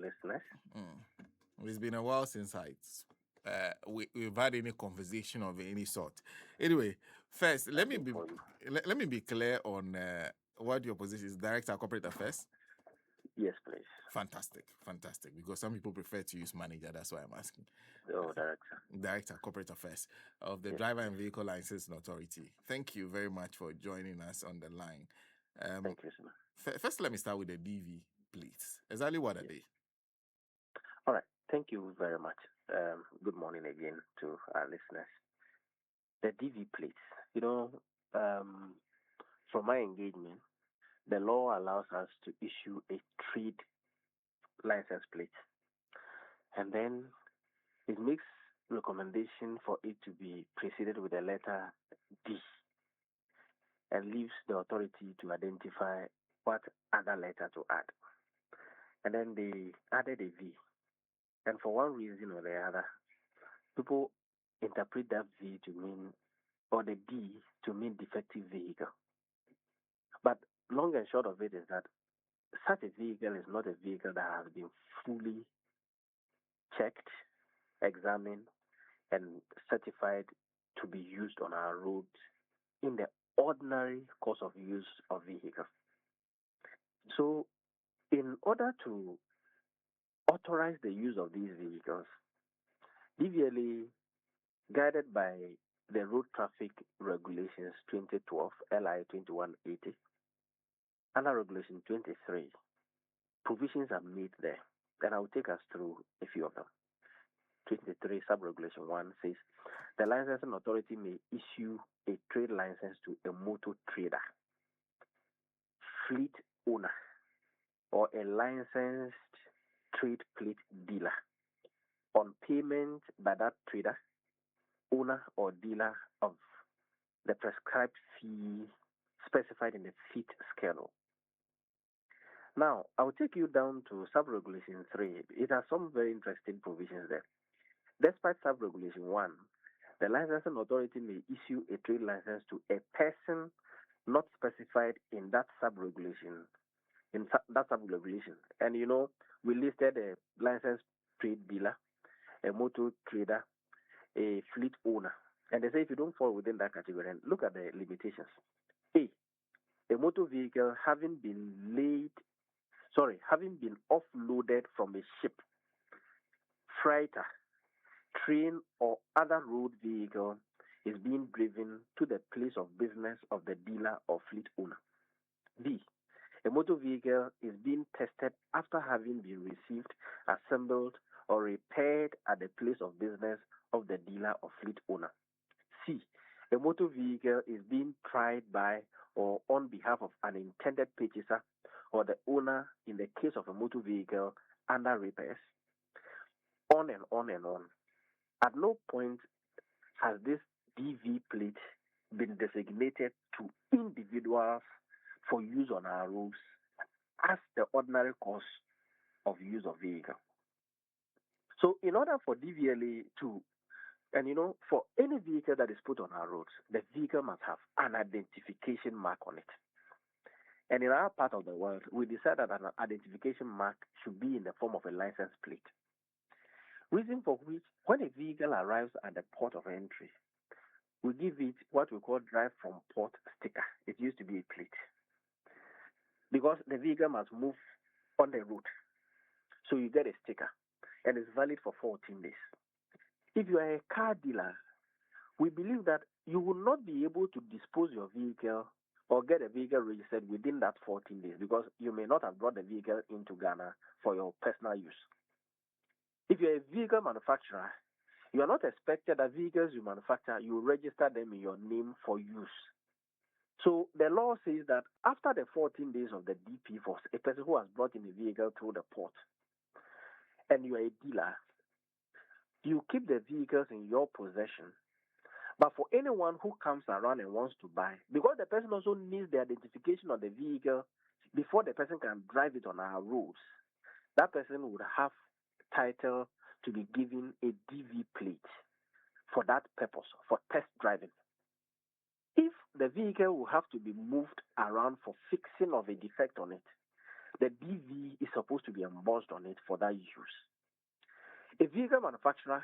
listeners. It's been a while since we've had any conversation of any sort. Anyway, first let me be clear on what your position is. Director of Corporate Affairs. Yes, please. Fantastic. Because some people prefer to use manager. That's why I'm asking. Oh, director. Director of Corporate Affairs of the Driver and Vehicle Licensing Authority. Thank you very much for joining us on the line. Thank you, sir. First, let me start with the DV, please. Exactly what are they? All right. Thank you very much. Good morning again to our listeners. The DV plates. From my engagement, the law allows us to issue a trade license plate, and then it makes recommendation for it to be preceded with the letter D, and leaves the authority to identify what other letter to add. And then they added a V. And for one reason or the other, people interpret that V to mean, or the D to mean defective vehicle. But long and short of it is that such a vehicle is not a vehicle that has been fully checked, examined, and certified to be used on our roads in the ordinary course of use of vehicles. So, in order to authorize the use of these vehicles, DVLA, guided by the Road Traffic Regulations 2012, LI 2180, under Regulation 23, provisions are made there. And I will take us through a few of them. 23, Sub-Regulation 1 says, the licensing authority may issue a trade license to a motor trader, fleet owner, or a licensed trade plate dealer on payment by that trader, owner, or dealer of the prescribed fee specified in the fleet schedule. Now, I will take you down to Sub-Regulation 3. It has some very interesting provisions there. Despite Sub-Regulation 1, the licensing authority may issue a trade license to a person not specified in that sub-regulation. And we listed a licensed trade dealer, a motor trader, a fleet owner. And they say if you don't fall within that category, then look at the limitations. A motor vehicle having been offloaded from a ship, freighter, train, or other road vehicle is being driven to the place of business of the dealer or fleet owner. B, a motor vehicle is being tested after having been received, assembled, or repaired at the place of business of the dealer or fleet owner. C, a motor vehicle is being tried by or on behalf of an intended purchaser or the owner in the case of a motor vehicle under repairs. On and on and on. At no point has this DV plate been designated to individuals for use on our roads as the ordinary course of use of vehicle. So in order for DVLA to, for any vehicle that is put on our roads, the vehicle must have an identification mark on it. And in our part of the world, we decided that an identification mark should be in the form of a license plate. Reason for which, when a vehicle arrives at the port of entry, we give it what we call drive from port sticker. It used to be a plate. Because the vehicle must move on the road. So you get a sticker, and it's valid for 14 days. If you are a car dealer, we believe that you will not be able to dispose your vehicle or get a vehicle registered within that 14 days because you may not have brought the vehicle into Ghana for your personal use. If you're a vehicle manufacturer, you are not expected that vehicles you manufacture, you register them in your name for use. So the law says that after the 14 days of the DP for a person who has brought in a vehicle through the port, and you are a dealer, you keep the vehicles in your possession. But for anyone who comes around and wants to buy, because the person also needs the identification of the vehicle before the person can drive it on our roads, that person would have title to be given a DV plate for that purpose, for test driving. If the vehicle will have to be moved around for fixing of a defect on it, the DV is supposed to be embossed on it for that use. A vehicle manufacturer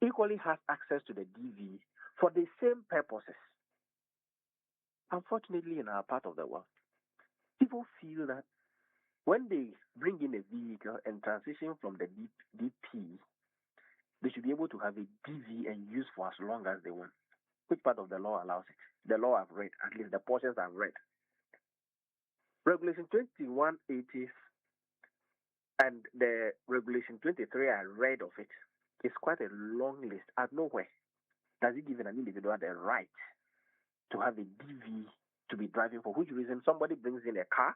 equally has access to the DV for the same purposes. Unfortunately, in our part of the world, people feel that when they bring in a vehicle and transition from the DP, they should be able to have a DV and use for as long as they want. Which part of the law allows it? The law I've read, at least the portions I've read. Regulation 2180 and the Regulation 23 I read of it is quite a long list. At nowhere does it give an individual the right to have a DV to be driving, for which reason somebody brings in a car,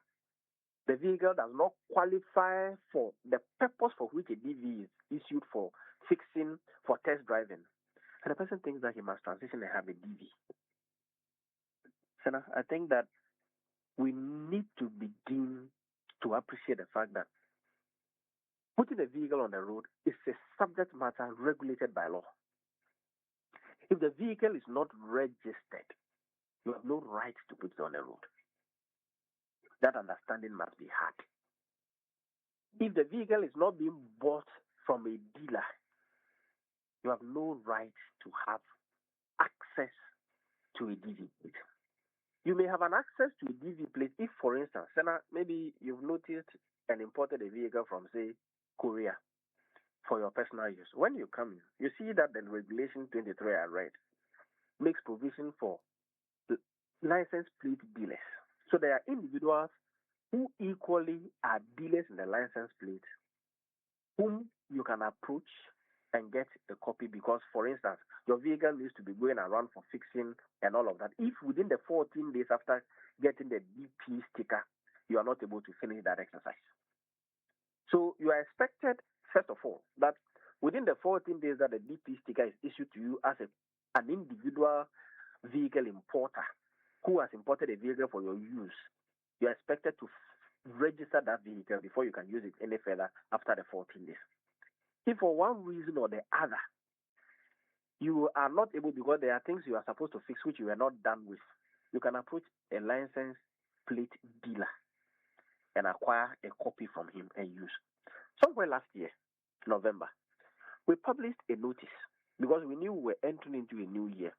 the vehicle does not qualify for the purpose for which a DV is issued, for fixing, for test driving, and the person thinks that he must transition and have a DV. Sena, I think that we need to begin to appreciate the fact that putting a vehicle on the road is a subject matter regulated by law. If the vehicle is not registered, you have no right to put it on the road. That understanding must be had. If the vehicle is not being bought from a dealer, you have no right to have access to a DV plate. You may have an access to a DV plate if, for instance, Sena, maybe you've noticed and imported a vehicle from, say, Korea for your personal use. When you come in, you see that the Regulation 23 I read makes provision for license plate dealers. So there are individuals who equally are dealers in the license plate, whom you can approach and get a copy because, for instance, your vehicle needs to be going around for fixing and all of that. If within the 14 days after getting the DP sticker, you are not able to finish that exercise. So you are expected, first of all, that within the 14 days that the DP sticker is issued to you as an individual vehicle importer who has imported a vehicle for your use, you are expected to register that vehicle before you can use it any further after the 14 days. If for one reason or the other, you are not able, because there are things you are supposed to fix which you are not done with, you can approach a license plate dealer and acquire a copy from him and use. Somewhere last year, November, we published a notice because we knew we were entering into a new year.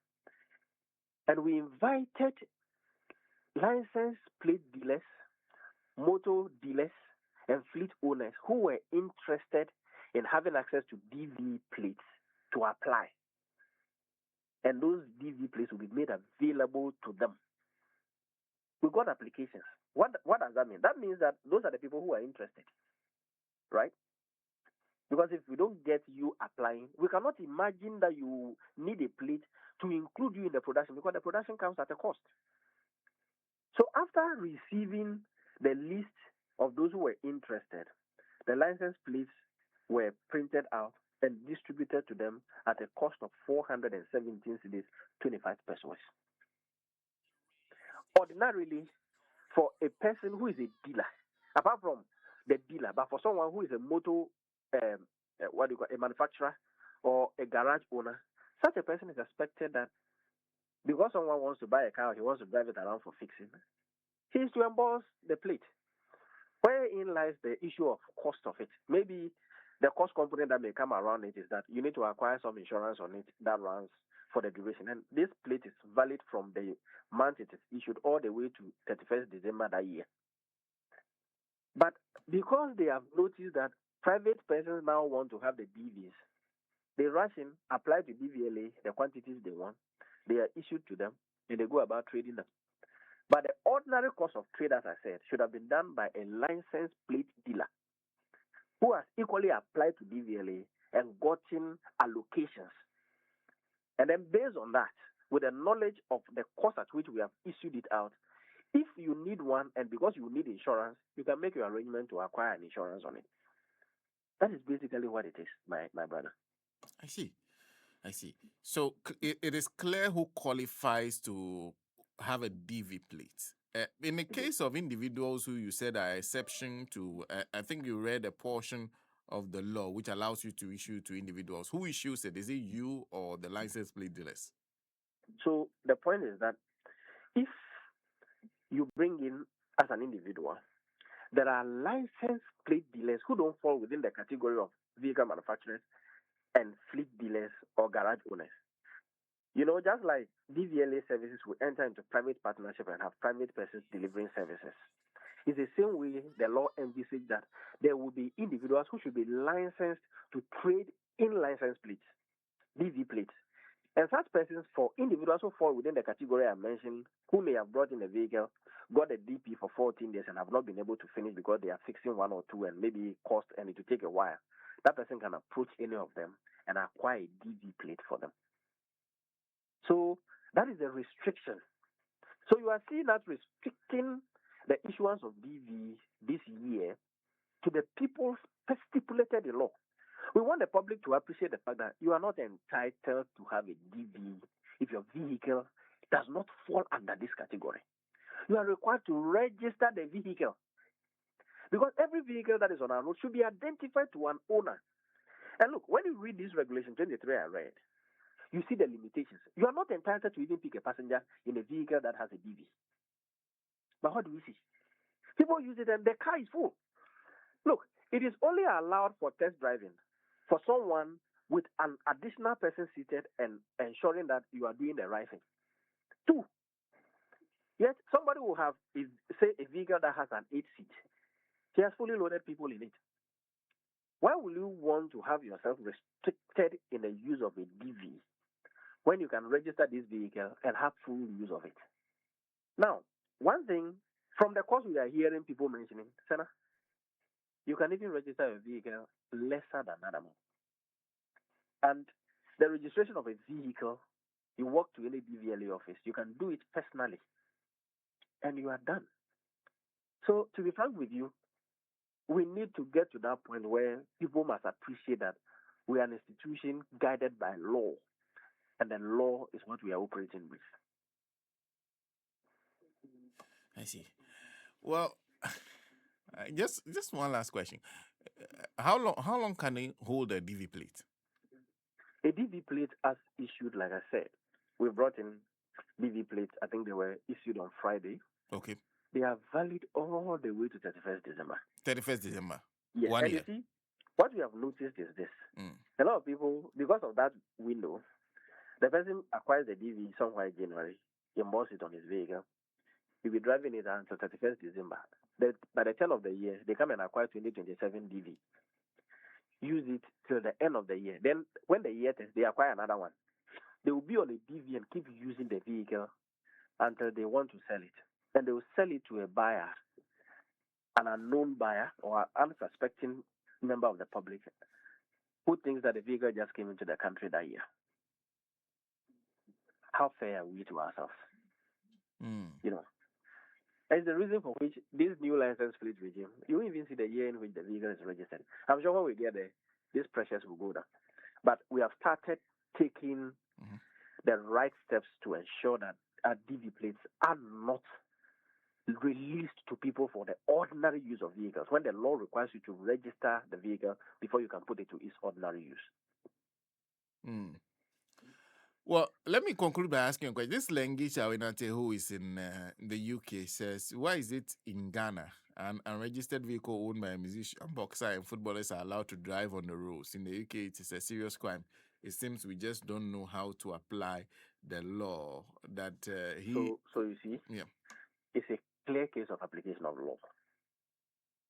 And we invited license plate dealers, motor dealers, and fleet owners who were interested in having access to DV plates to apply. And those DV plates will be made available to them. We got applications. What does that mean? That means that those are the people who are interested, right? Because if we don't get you applying, we cannot imagine that you need a plate to include you in the production, because the production comes at a cost. So after receiving the list of those who were interested, the license plates were printed out and distributed to them at a cost of 417 cedis, 25 pesos. Ordinarily, for a person who is a dealer, apart from the dealer, but for someone who is a motor, a manufacturer or a garage owner, such a person is expected that because someone wants to buy a car, he wants to drive it around for fixing, he is to emboss the plate. Wherein lies the issue of cost of it. Maybe the cost component that may come around it is that you need to acquire some insurance on it that runs for the duration. And this plate is valid from the month it is issued all the way to 31st December that year. But because they have noticed that private persons now want to have the DVs, they rush in, apply to DVLA the quantities they want, they are issued to them, and they go about trading them. But the ordinary cost of trade, as I said, should have been done by a licensed plate dealer who has equally applied to DVLA and gotten allocations. And then based on that, with the knowledge of the cost at which we have issued it out, if you need one and because you need insurance, you can make your arrangement to acquire an insurance on it. That is basically what it is, my brother. I see. So it is clear who qualifies to have a DV plate. In the case of individuals who you said are exception to, I think you read a portion of the law which allows you to issue to individuals. Who issues it? Is it you or the license plate dealers? So the point is that if you bring in as an individual, there are license plate dealers who don't fall within the category of vehicle manufacturers and fleet dealers or garage owners. You know, just like DVLA services will enter into private partnership and have private persons delivering services. It's the same way the law envisages that there will be individuals who should be licensed to trade in license plates, DV plates. And such persons, for individuals who fall within the category I mentioned, who may have brought in a vehicle, got a DP for 14 days and have not been able to finish because they are fixing one or two and maybe cost and it will take a while, that person can approach any of them and acquire a DV plate for them. So that is a restriction. So you are seeing that restricting the issuance of DV this year to the people stipulated in law. We want the public to appreciate the fact that you are not entitled to have a DV if your vehicle does not fall under this category. You are required to register the vehicle because every vehicle that is on our road should be identified to an owner. And look, when you read this regulation 23 I read, you see the limitations. You are not entitled to even pick a passenger in a vehicle that has a DV. But what do we see? People use it and the car is full. Look, it is only allowed for test driving for someone with an additional person seated and ensuring that you are doing the right thing. 2, yet somebody will have, say, a vehicle that has an 8-seat. He has fully loaded people in it. Why will you want to have yourself restricted in the use of a DV when you can register this vehicle and have full use of it? Now, one thing from the course we are hearing people mentioning, Sena, you can even register a vehicle lesser than that amount. And the registration of a vehicle, you walk to any DVLA office, you can do it personally, and you are done. So, to be frank with you, we need to get to that point where people must appreciate that we are an institution guided by law, and the law is what we are operating with. I see. Well, just one last question. How long can they hold a DV plate? A DV plate, as issued, like I said, we brought in DV plates. I think they were issued on Friday. Okay. They are valid all the way to 31st December. 31st December. Yes. 1 year. You see, what we have noticed is this. A lot of people, because of that window, the person acquires the DV somewhere in January, he emboss it on his vehicle. He'll be driving it until 31st December. By the turn of the year, they come and acquire 2027 DV. Use it till the end of the year. Then, when the year ends, they acquire another one. They will be on a DV and keep using the vehicle until they want to sell it. And they will sell it to a buyer, an unknown buyer or an unsuspecting member of the public who thinks that the vehicle just came into the country that year. How fair are we to ourselves? You know, it's the reason for which this new license plate regime, you won't even see the year in which the vehicle is registered. I'm sure when we get there, these pressures will go down. But we have started taking the right steps to ensure that our DV plates are not released to people for the ordinary use of vehicles when the law requires you to register the vehicle before you can put it to its ordinary use. Well, let me conclude by asking a question. This Kwabena Attuh, who is in the UK, says, why is it in Ghana an unregistered vehicle owned by a musician, boxer, and footballers are allowed to drive on the roads? In the UK, it is a serious crime. It seems we just don't know how to apply the law that So you see, it's a clear case of application of law.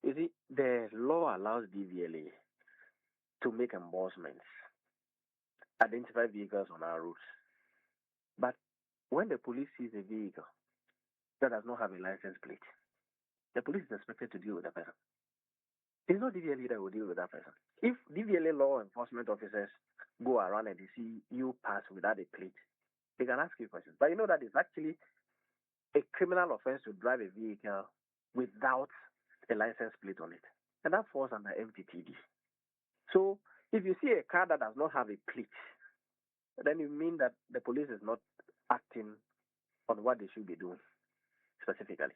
You see, the law allows DVLA to make endorsements, identify vehicles on our roads. But when the police sees a vehicle that does not have a license plate, the police is expected to deal with the person. It's not DVLA that will deal with that person. If DVLA law enforcement officers go around and they see you pass without a plate, they can ask you questions. But you know that it's actually a criminal offense to drive a vehicle without a license plate on it. And that falls under MTTD. So if you see a car that does not have a plate, then you mean that the police is not acting on what they should be doing specifically.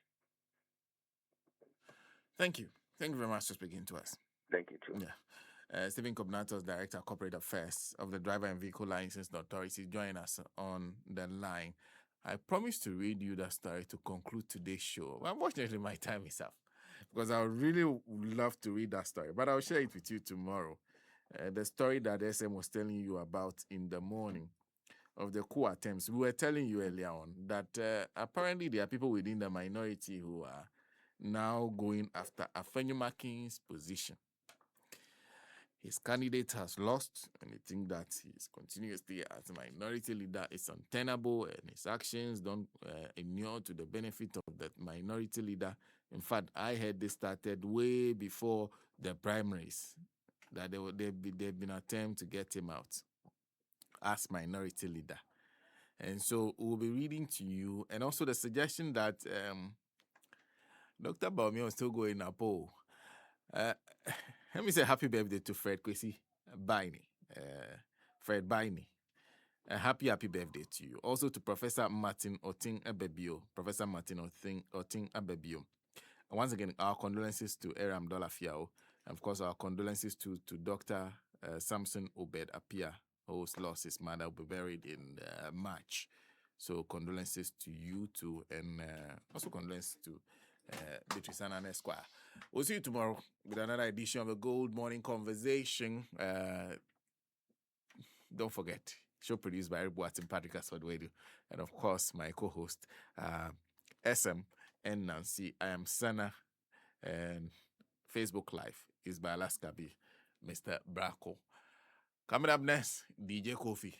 Thank you. Thank you very much for speaking to us. Thank you, too. Yeah. Stephen Kwabena Attuh, Director of Corporate Affairs of the Driver and Vehicle Licensing Authority, join us on the line. I promised to read you that story to conclude today's show. Unfortunately, my time is up. because I really would love to read that story. But I'll share it with you tomorrow. The story that SM was telling you about in the morning of the coup attempts. We were telling you earlier on that apparently there are people within the minority who are now going after Afenyomakin's position. His candidate has lost, and they think that his continuously as a minority leader is untenable, and his actions don't inure to the benefit of the minority leader. In fact, I heard this started way before the primaries, that they've been attempt to get him out as minority leader. And so we'll be reading to you, and also the suggestion that Dr. Baumia is still going up. Let me say happy birthday to Fred Kwesi Baini. Fred Baini. Happy birthday to you. Also to Professor Martin Oting Abebio. Professor Martin Oting Abebio. Once again, our condolences to Eram Dolafiao. And of course, our condolences to Dr. Samson Obed Apia, who's lost his mother, will be buried in March. So condolences to you too, and also condolences to Beatrice and Esquire. We'll see you tomorrow with another edition of a Gold Morning Conversation. Don't forget, show produced by Eric and Patrick Aswadwedu, and of course, my co-host, SM and Nancy. I am Sena, and Facebook Live is by Alaska B, Mr. Braco. Coming up next, DJ Kofi.